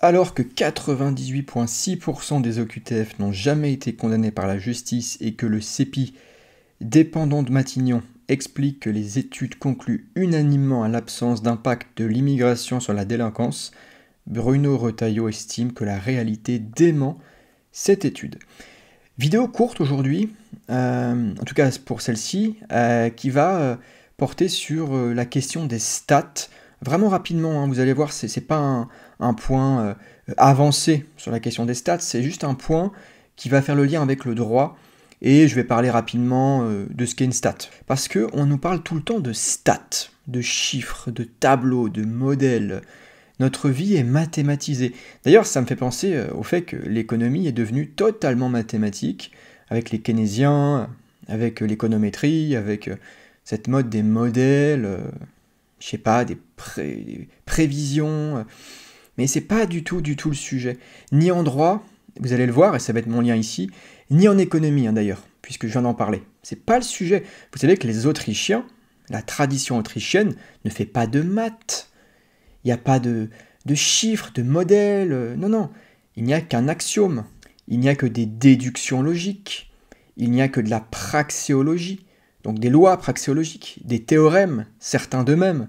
Alors que 98,6% des OQTF n'ont jamais été condamnés par la justice et que le CEPI, dépendant de Matignon, explique que les études concluent unanimement à l'absence d'impact de l'immigration sur la délinquance, Bruno Retailleau estime que la réalité dément cette étude. Vidéo courte aujourd'hui, en tout cas pour celle-ci, qui va porter sur la question des stats. Vraiment rapidement, hein, vous allez voir, c'est pas un point avancé sur la question des stats, c'est juste un point qui va faire le lien avec le droit. Et je vais parler rapidement de ce qu'est une stat. Parce qu'on nous parle tout le temps de stats, de chiffres, de tableaux, de modèles. Notre vie est mathématisée. D'ailleurs, ça me fait penser au fait que l'économie est devenue totalement mathématique, avec les keynésiens, avec l'économétrie, avec cette mode des modèles, je sais pas, des prévisions. Mais c'est pas du tout le sujet. Ni en droit, vous allez le voir, et ça va être mon lien ici, ni en économie d'ailleurs, puisque je viens d'en parler. C'est pas le sujet. Vous savez que les Autrichiens, la tradition autrichienne, ne fait pas de maths. Il n'y a pas de chiffres, de modèles. Non. Il n'y a qu'un axiome. Il n'y a que des déductions logiques. Il n'y a que de la praxéologie. Donc des lois praxéologiques, des théorèmes, certains d'eux-mêmes,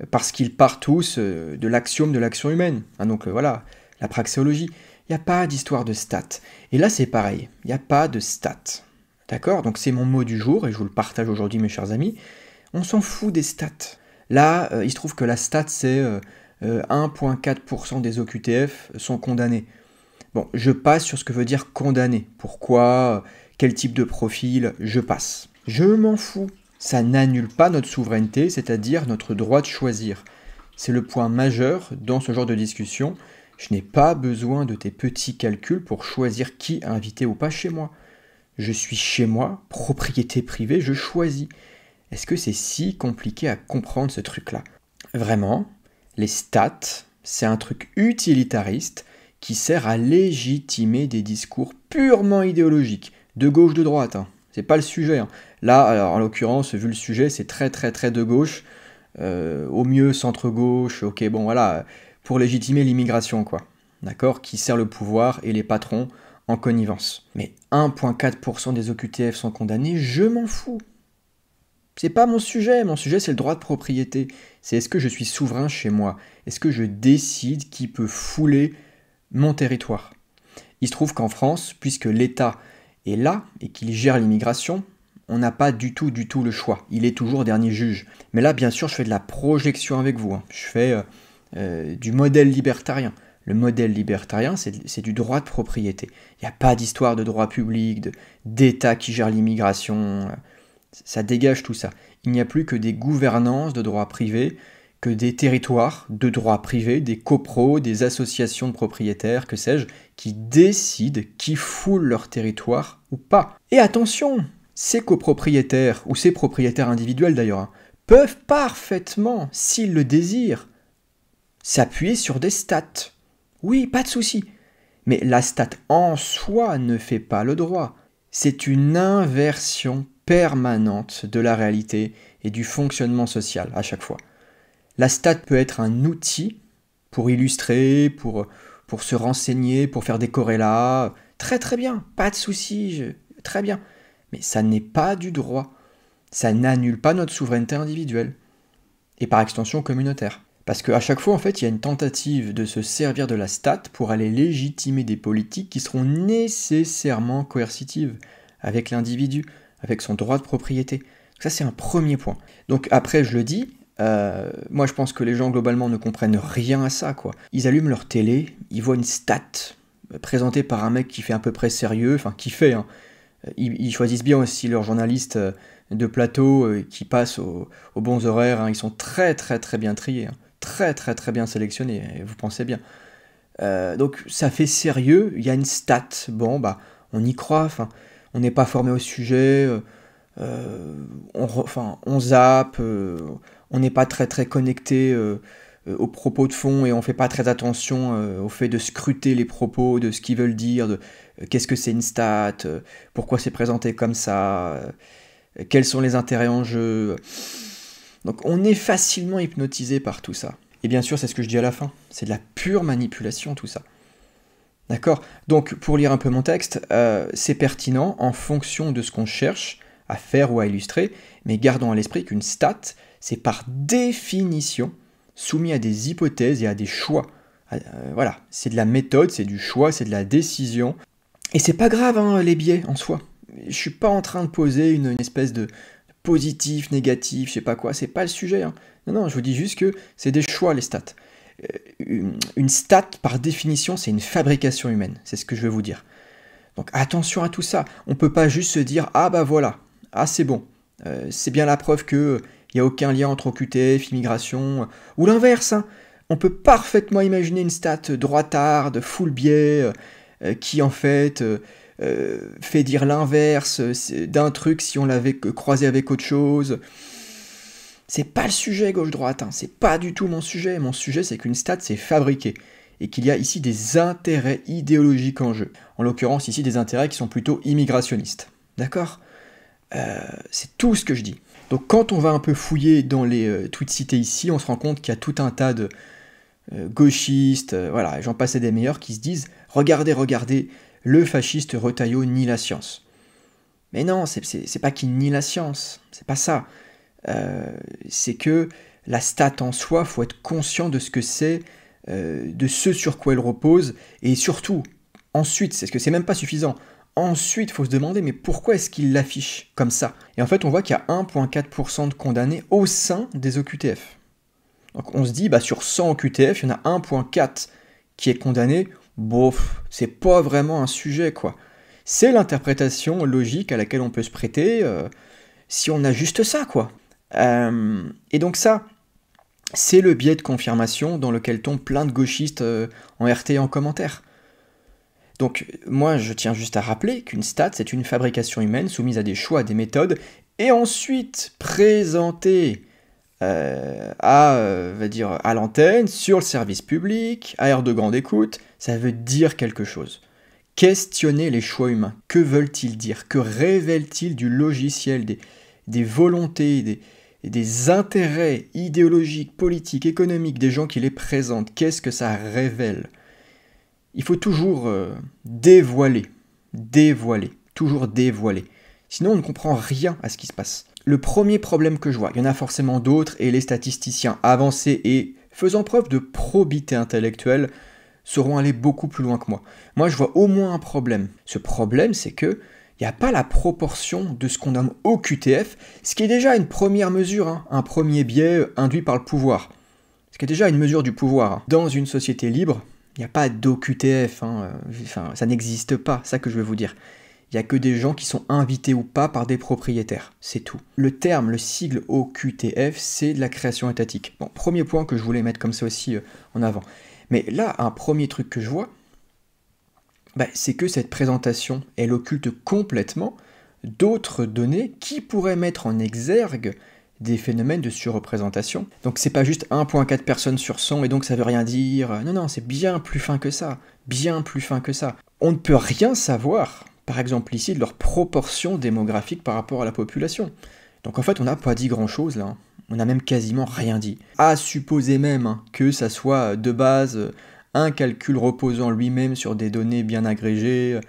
parce qu'ils partent tous de l'axiome de l'action humaine. Donc voilà, la praxéologie. Il n'y a pas d'histoire de stats. Et là, c'est pareil. Il n'y a pas de stats. D'accord? Donc c'est mon mot du jour, et je vous le partage aujourd'hui, mes chers amis. On s'en fout des stats. Là, il se trouve que la stat, c'est 1,4% des OQTF sont condamnés. Bon, je passe sur ce que veut dire condamné. Pourquoi? Quel type de profil? Je passe. Je m'en fous. Ça n'annule pas notre souveraineté, c'est-à-dire notre droit de choisir. C'est le point majeur dans ce genre de discussion. Je n'ai pas besoin de tes petits calculs pour choisir qui inviter ou pas chez moi. Je suis chez moi, propriété privée, je choisis. Est-ce que c'est si compliqué à comprendre ce truc-là? Vraiment, les stats, c'est un truc utilitariste qui sert à légitimer des discours purement idéologiques, de gauche, de droite. C'est pas le sujet. Là, alors, en l'occurrence, vu le sujet, c'est très de gauche. Au mieux, centre-gauche, ok, bon voilà, pour légitimer l'immigration, quoi. D'accord? Qui sert le pouvoir et les patrons en connivence. Mais 1,4% des OQTF sont condamnés, je m'en fous. C'est pas mon sujet c'est le droit de propriété. C'est est-ce que je suis souverain chez moi? Est-ce que je décide qui peut fouler mon territoire? Il se trouve qu'en France, puisque l'État est là et qu'il gère l'immigration, on n'a pas du tout le choix. Il est toujours dernier juge. Mais là, bien sûr, je fais de la projection avec vous. Je fais du modèle libertarien. Le modèle libertarien, c'est du droit de propriété. Il n'y a pas d'histoire de droit public, d'État qui gère l'immigration. Ça dégage tout ça. Il n'y a plus que des gouvernances de droit privé, que des territoires de droit privé, des copros, des associations de propriétaires, que sais-je, qui décident qui foule leur territoire ou pas. Et attention, ces copropriétaires, ou ces propriétaires individuels d'ailleurs, peuvent parfaitement, s'ils le désirent, s'appuyer sur des stats. Oui, pas de souci. Mais la stat en soi ne fait pas le droit. C'est une inversion permanente de la réalité et du fonctionnement social à chaque fois. La stat peut être un outil pour illustrer, pour se renseigner, pour faire des corrélats. Très bien, pas de souci, très bien. Mais ça n'est pas du droit. Ça n'annule pas notre souveraineté individuelle. Et par extension communautaire. Parce qu'à chaque fois, en fait, il y a une tentative de se servir de la stat pour aller légitimer des politiques qui seront nécessairement coercitives avec l'individu, avec son droit de propriété. Ça, c'est un premier point. Donc après, je le dis, moi je pense que les gens globalement ne comprennent rien à ça, quoi. Ils allument leur télé, ils voient une stat présentée par un mec qui fait à peu près sérieux, enfin qui fait, hein. Ils choisissent bien aussi leurs journalistes de plateau qui passent aux bons horaires, hein. Ils sont très bien triés, hein. Très bien sélectionnés, vous pensez bien. Donc ça fait sérieux, il y a une stat, bon bah on y croit, enfin on n'est pas formé au sujet, on zappe, on n'est pas très connecté aux propos de fond et on fait pas très attention au fait de scruter les propos, de ce qu'ils veulent dire, de qu'est-ce que c'est une stat, pourquoi c'est présenté comme ça, quels sont les intérêts en jeu. Donc on est facilement hypnotisé par tout ça. Et bien sûr, c'est ce que je dis à la fin, c'est de la pure manipulation tout ça. D'accord? Donc, pour lire un peu mon texte, c'est pertinent en fonction de ce qu'on cherche à faire ou à illustrer, mais gardons à l'esprit qu'une stat, c'est par définition soumis à des hypothèses et à des choix. Voilà, c'est de la méthode, c'est du choix, c'est de la décision. Et c'est pas grave, hein, les biais en soi. Je suis pas en train de poser une espèce de positif, négatif, je sais pas quoi, c'est pas le sujet. Hein. Non, je vous dis juste que c'est des choix, les stats. Une stat, par définition, c'est une fabrication humaine, c'est ce que je veux vous dire. Donc attention à tout ça, on peut pas juste se dire « Ah bah voilà, ah c'est bon, c'est bien la preuve qu'il n'y a aucun lien entre OQTF, immigration, ou l'inverse, hein. On peut parfaitement imaginer une stat droitarde, full biais, qui en fait fait dire l'inverse d'un truc si on l'avait croisé avec autre chose. C'est pas le sujet gauche-droite, hein. C'est pas du tout mon sujet. Mon sujet, c'est qu'une stat, c'est fabriqué. Et qu'il y a ici des intérêts idéologiques en jeu. En l'occurrence, ici, des intérêts qui sont plutôt immigrationnistes. D'accord? C'est tout ce que je dis. Donc quand on va un peu fouiller dans les tweets cités ici, on se rend compte qu'il y a tout un tas de gauchistes, voilà, j'en passe des meilleurs, qui se disent « Regardez, le fasciste Retailleau nie la science. » Mais non, c'est pas qu'il nie la science, c'est pas ça. C'est que la stat en soi, faut être conscient de ce que c'est, de ce sur quoi elle repose, et surtout, ensuite, c'est que c'est même pas suffisant, ensuite, il faut se demander, mais pourquoi est-ce qu'il l'affiche comme ça? Et en fait, on voit qu'il y a 1,4% de condamnés au sein des OQTF. Donc on se dit, bah, sur 100 OQTF, il y en a 1,4 qui est condamné, bof, c'est pas vraiment un sujet, quoi. C'est l'interprétation logique à laquelle on peut se prêter, si on a juste ça, quoi. Et donc ça, c'est le biais de confirmation dans lequel tombent plein de gauchistes en RT et en commentaire. Donc moi, je tiens juste à rappeler qu'une stat, c'est une fabrication humaine soumise à des choix, à des méthodes, et ensuite présentée à l'antenne, sur le service public, à aire de grande écoute. Ça veut dire quelque chose. Questionner les choix humains. Que veulent-ils dire? Que révèlent-ils du logiciel, des volontés, des intérêts idéologiques, politiques, économiques des gens qui les présentent? Qu'est-ce que ça révèle? Il faut toujours dévoiler, toujours dévoiler. Sinon, on ne comprend rien à ce qui se passe. Le premier problème que je vois, il y en a forcément d'autres, et les statisticiens avancés et faisant preuve de probité intellectuelle sauront aller beaucoup plus loin que moi. Moi, je vois au moins un problème. Ce problème, c'est que il n'y a pas la proportion de ce qu'on nomme OQTF, ce qui est déjà une première mesure, hein, un premier biais induit par le pouvoir. Ce qui est déjà une mesure du pouvoir. Hein. Dans une société libre, il n'y a pas d'OQTF, hein, ça n'existe pas, ça que je veux vous dire. Il n'y a que des gens qui sont invités ou pas par des propriétaires, c'est tout. Le terme, le sigle OQTF, c'est de la création étatique. Bon, premier point que je voulais mettre comme ça aussi en avant. Mais là, un premier truc que je vois, c'est que cette présentation, elle occulte complètement d'autres données qui pourraient mettre en exergue des phénomènes de surreprésentation. Donc c'est pas juste 1,4 personnes sur 100 et donc ça veut rien dire. Non, c'est bien plus fin que ça. Bien plus fin que ça. On ne peut rien savoir, par exemple ici, de leur proportion démographique par rapport à la population. Donc en fait, on n'a pas dit grand-chose là. On n'a même quasiment rien dit. À supposer même que ça soit de base un calcul reposant lui-même sur des données bien agrégées,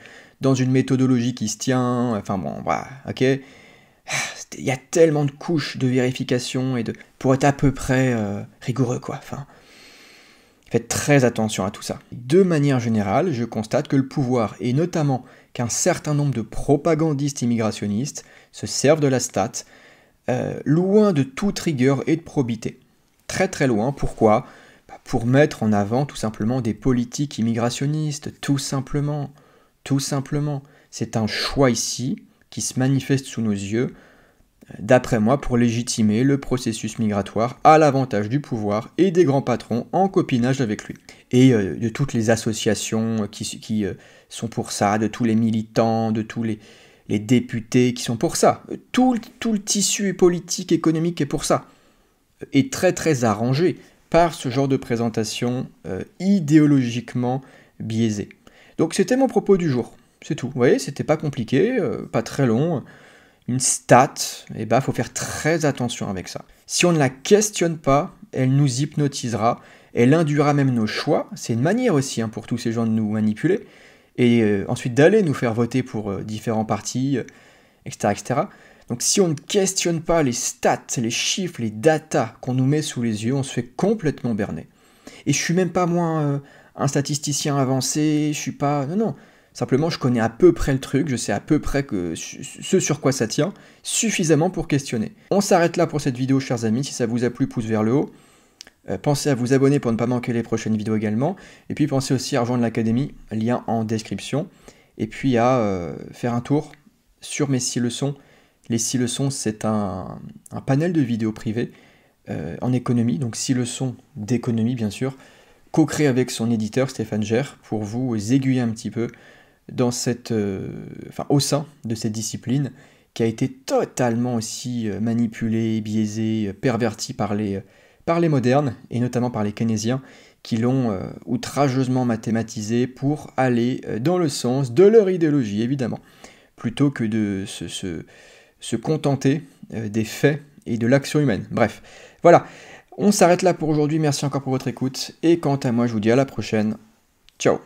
dans une méthodologie qui se tient, enfin bon, voilà, ok. Il y a tellement de couches de vérification pour être à peu près rigoureux, quoi. Enfin, faites très attention à tout ça. De manière générale, je constate que le pouvoir, et notamment qu'un certain nombre de propagandistes immigrationnistes, se servent de la stat, loin de toute rigueur et de probité. Très très loin, pourquoi ? Pour mettre en avant tout simplement des politiques immigrationnistes, tout simplement. C'est un choix ici, qui se manifeste sous nos yeux, d'après moi, pour légitimer le processus migratoire à l'avantage du pouvoir et des grands patrons en copinage avec lui. Et de toutes les associations qui sont pour ça, de tous les militants, de tous les députés qui sont pour ça. Tout le tissu politique, économique est pour ça. Et très très arrangé par ce genre de présentation idéologiquement biaisée. Donc c'était mon propos du jour. C'est tout. Vous voyez, c'était pas compliqué, pas très long. Une stat, faut faire très attention avec ça. Si on ne la questionne pas, elle nous hypnotisera, elle induira même nos choix. C'est une manière aussi pour tous ces gens de nous manipuler, et ensuite d'aller nous faire voter pour différents partis, etc., etc. Donc si on ne questionne pas les stats, les chiffres, les datas qu'on nous met sous les yeux, on se fait complètement berner. Et je suis même pas moi un statisticien avancé, je suis pas... Non, non. Simplement, je connais à peu près le truc, je sais à peu près ce sur quoi ça tient, suffisamment pour questionner. On s'arrête là pour cette vidéo, chers amis. Si ça vous a plu, pouce vers le haut. Pensez à vous abonner pour ne pas manquer les prochaines vidéos également. Et puis pensez aussi à rejoindre l'académie, lien en description. Et puis à faire un tour sur mes 6 leçons. Les 6 leçons, c'est un panel de vidéos privées en économie, donc 6 leçons d'économie bien sûr, co-créées avec son éditeur Stéphane Gère, pour vous aiguiller un petit peu dans au sein de cette discipline qui a été totalement aussi manipulée, biaisée, pervertie par les modernes, et notamment par les keynésiens, qui l'ont outrageusement mathématisée pour aller dans le sens de leur idéologie, évidemment, plutôt que de se contenter des faits et de l'action humaine. Bref, voilà, on s'arrête là pour aujourd'hui, merci encore pour votre écoute, et quant à moi, je vous dis à la prochaine, ciao.